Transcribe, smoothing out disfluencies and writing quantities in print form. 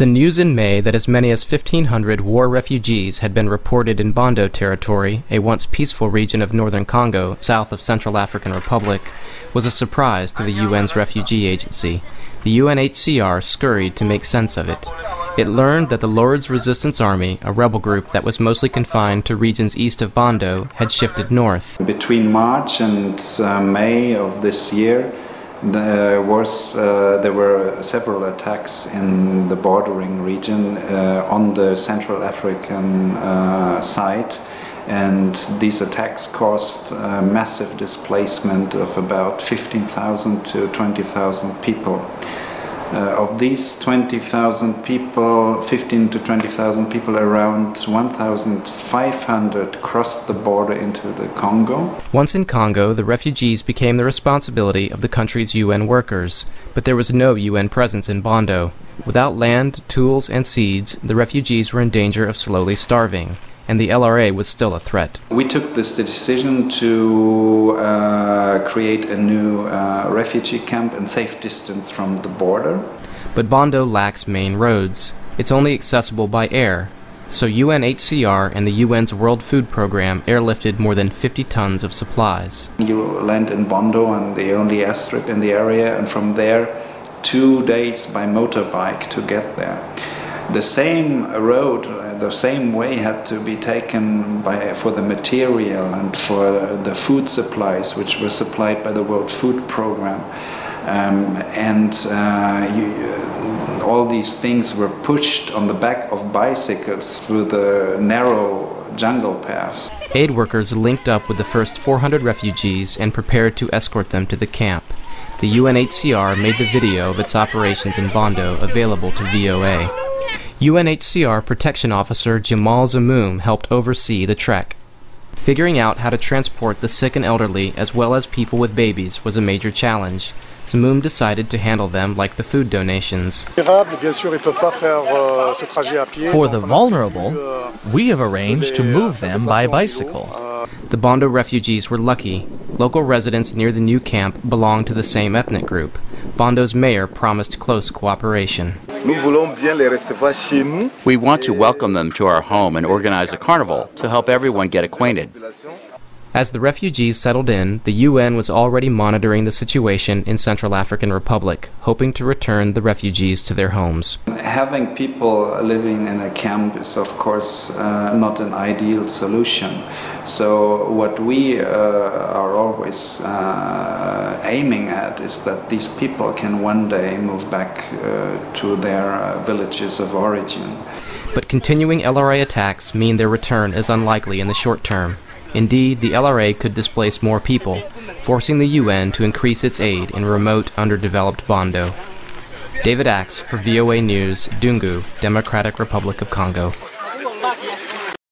The news in May that as many as 1,500 war refugees had been reported in Bondo territory, a once peaceful region of northern Congo, south of Central African Republic, was a surprise to the UN's refugee agency. The UNHCR scurried to make sense of it. It learned that the Lord's Resistance Army, a rebel group that was mostly confined to regions east of Bondo, had shifted north. Between March and May of this year, there were several attacks in the bordering region on the Central African side, and these attacks caused massive displacement of about 15,000 to 20,000 people. Of these 20,000 people, 15 to 20,000 people, around 1,500 crossed the border into the Congo. Once in Congo, the refugees became the responsibility of the country's UN workers, but there was no UN presence in Bondo. Without land, tools, and seeds, the refugees were in danger of slowly starving, and the LRA was still a threat. We took this decision to create a new refugee camp in safe distance from the border. But Bondo lacks main roads. It's only accessible by air. So UNHCR and the UN's World Food Program airlifted more than 50 tons of supplies. You land in Bondo on the only airstrip in the area, and from there 2 days by motorbike to get there. The same road, the same way had to be taken for the material and for the food supplies, which were supplied by the World Food Program. All these things were pushed on the back of bicycles through the narrow jungle paths. Aid workers linked up with the first 400 refugees and prepared to escort them to the camp. The UNHCR made the video of its operations in Bondo available to VOA. UNHCR Protection Officer Jamal Zamoum helped oversee the trek. Figuring out how to transport the sick and elderly as well as people with babies was a major challenge. Zamoum decided to handle them like the food donations. For the vulnerable, we have arranged to move them by bicycle. The Bondo refugees were lucky. Local residents near the new camp belonged to the same ethnic group. Bondo's mayor promised close cooperation. We want to welcome them to our home and organize a carnival to help everyone get acquainted. As the refugees settled in, the UN was already monitoring the situation in Central African Republic, hoping to return the refugees to their homes. Having people living in a camp is, of course, not an ideal solution. So what we are always aiming at is that these people can one day move back to their villages of origin. But continuing LRA attacks mean their return is unlikely in the short term. Indeed, the LRA could displace more people, forcing the UN to increase its aid in remote, underdeveloped Bondo. David Axe for VOA News, Dungu, Democratic Republic of Congo.